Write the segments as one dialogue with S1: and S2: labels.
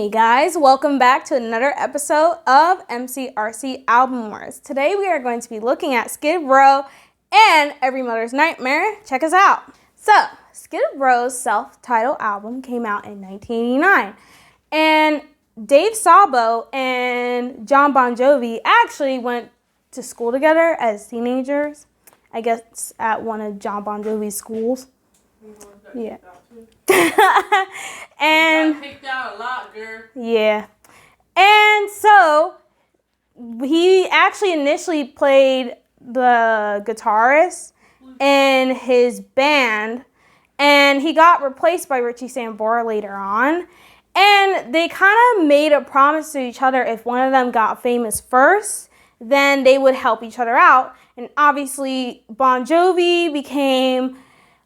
S1: Hey guys, welcome back to another episode of MCRC Album Wars. Today we are going to be looking at Skid Row and Every Mother's Nightmare. Check us out. So, Skid Row's self-titled album came out in 1989. And Dave Sabo and John Bon Jovi actually went to school together as teenagers. I guess at one of John Bon Jovi's schools. Yeah. And
S2: got picked out a lot, girl.
S1: Yeah. And so he actually initially played the guitarist in his band, and he got replaced by Richie Sambora later on. And they kind of made a promise to each other, if one of them got famous first, then they would help each other out. And obviously Bon Jovi became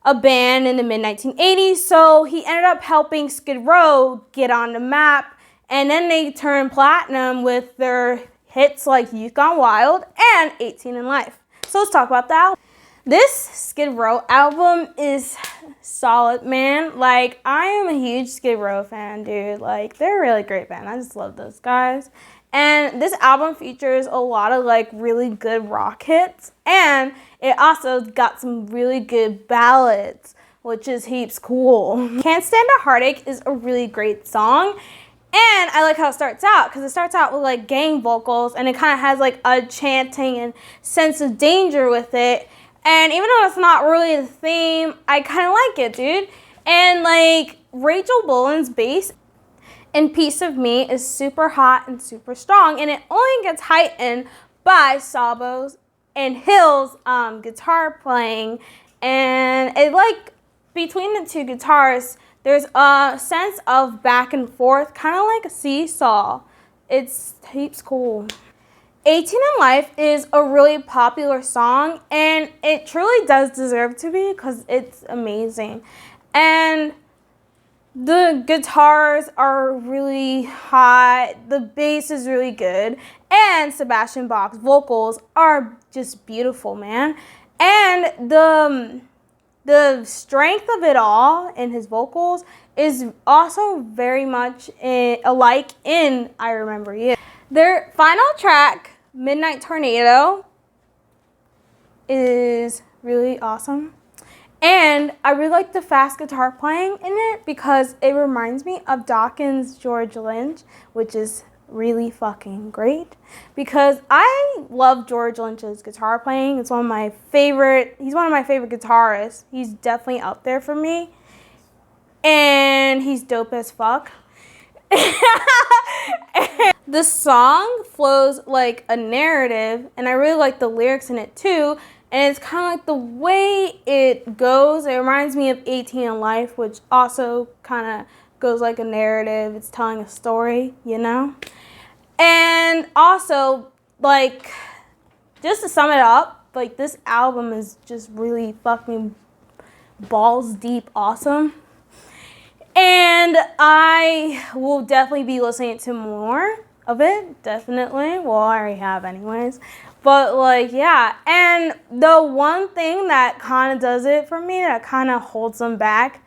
S1: a band in the mid-1980s, so he ended up helping Skid Row get on the map, and then they turned platinum with their hits like Youth Gone Wild and 18 in Life. So let's talk about the album. This Skid Row album is solid, man. Like, I am a huge Skid Row fan, dude. Like, they're a really great band. I just love those guys. And this album features a lot of like really good rock hits, and it also got some really good ballads, which is heaps cool. Can't Stand a Heartache is a really great song, and I like how it starts out, because it starts out with like gang vocals, and it kind of has like a chanting and sense of danger with it. And even though it's not really the theme, I kind of like it, dude. And like Rachel Bolan's bass and Piece of Me is super hot and super strong, and it only gets heightened by Sabo's and Hill's guitar playing. And it like between the two guitarists, there's a sense of back and forth, kind of like a seesaw. It's heaps cool. 18 in Life is a really popular song, and it truly does deserve to be because it's amazing. And the guitars are really hot, the bass is really good, and Sebastian Bach's vocals are just beautiful, man. And the strength of it all in his vocals is also very much alike in I Remember You. Their final track, Midnight Tornado, is really awesome. And I really like the fast guitar playing in it because it reminds me of Dawkins' George Lynch, which is really fucking great because I love George Lynch's guitar playing. It's he's one of my favorite guitarists. He's definitely up there for me. And he's dope as fuck. The song flows like a narrative, and I really like the lyrics in it too. And it's kind of like the way it goes. It reminds me of 18 in Life, which also kind of goes like a narrative. It's telling a story, you know? And also, like, just to sum it up, like, this album is just really fucking balls deep awesome. And I will definitely be listening to more of it, definitely. Well, I already have anyways. But like, yeah, and the one thing that kind of does it for me, that kind of holds them back,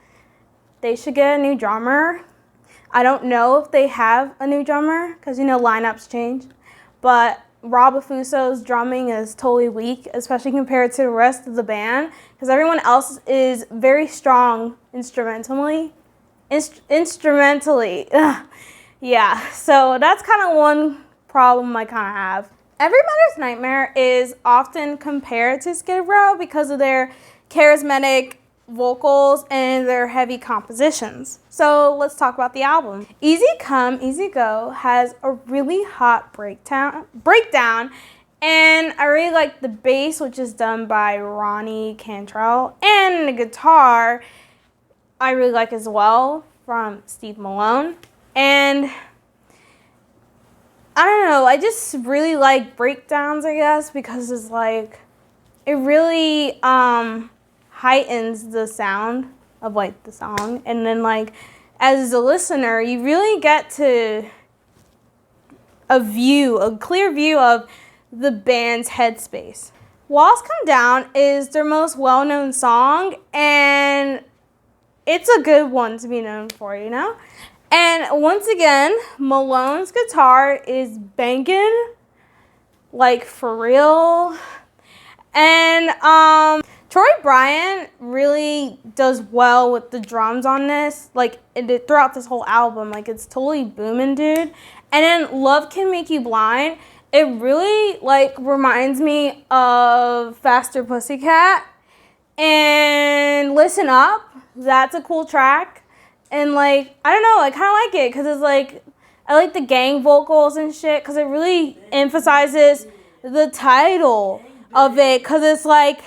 S1: they should get a new drummer. I don't know if they have a new drummer, because, you know, lineups change. But Rob Affuso's drumming is totally weak, especially compared to the rest of the band, because everyone else is very strong instrumentally. Yeah, so that's kind of one problem I kind of have. Every Mother's Nightmare is often compared to Skid Row because of their charismatic vocals and their heavy compositions. So let's talk about the album. Easy Come, Easy Go has a really hot breakdown, and I really like the bass, which is done by Ronnie Cantrell, and the guitar I really like as well from Steve Malone. And I don't know, I just really like breakdowns, I guess, because it's like, it really heightens the sound of like the song. And then like, as a listener, you really get to a clear view of the band's headspace. Walls Come Down is their most well-known song, and it's a good one to be known for, you know? And once again, Malone's guitar is banging, like for real. And Troy Bryant really does well with the drums on this, like throughout this whole album. Like it's totally booming, dude. And then Love Can Make You Blind. It really like reminds me of Faster Pussycat. And Listen Up. That's a cool track. And like I don't know, I kind of like it because it's like I like the gang vocals and shit because it really emphasizes the title of it because it's like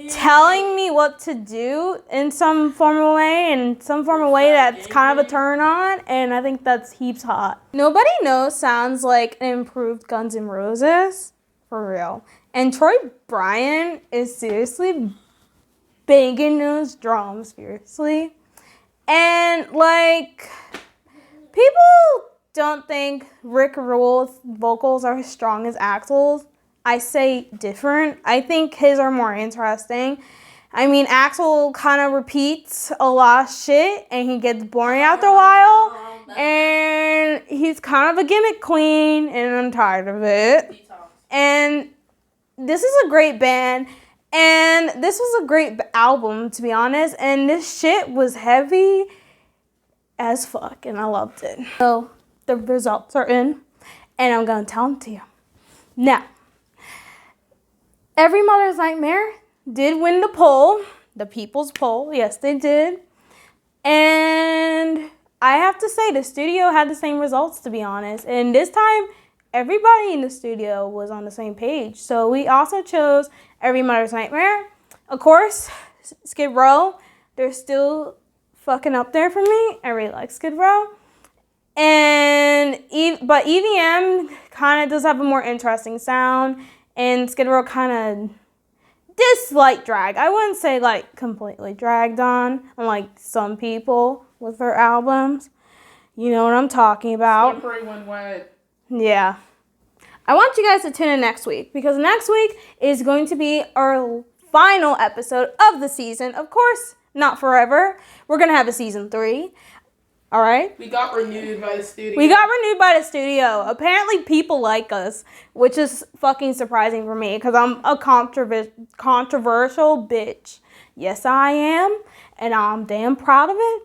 S1: telling me what to do in some form of way, and some form of way that's kind of a turn on, and I think that's heaps hot. Nobody Knows sounds like an improved Guns N' Roses, for real. And Troy Bryant is seriously banging those drums, seriously. And like, people don't think Rick Rule's vocals are as strong as Axl's. I say different. I think his are more interesting. I mean, Axl kind of repeats a lot of shit and he gets boring after a while. And he's kind of a gimmick queen and I'm tired of it. And this is a great band. And this was a great album, to be honest. And this shit was heavy as fuck and I loved it. So the results are in and I'm going to tell them to you. Now, Every Mother's Nightmare did win the poll, the people's poll. Yes, they did. And I have to say, the studio had the same results, to be honest. And this time, everybody in the studio was on the same page. So we also chose Every Mother's Nightmare. Of course, Skid Row, they're still fucking up there for me. I really like Skid Row. But EVM kind of does have a more interesting sound. And Skid Row kind of slight drag. I wouldn't say like completely dragged on, unlike some people with their albums. You know what I'm talking about.
S2: Slippery when wet.
S1: Yeah. I want you guys to tune in next week because next week is going to be our final episode of the season. Of course, not forever. We're going to have a season 3. All right?
S2: We got renewed by the studio.
S1: Apparently people like us, which is fucking surprising for me because I'm a controversial bitch. Yes, I am. And I'm damn proud of it.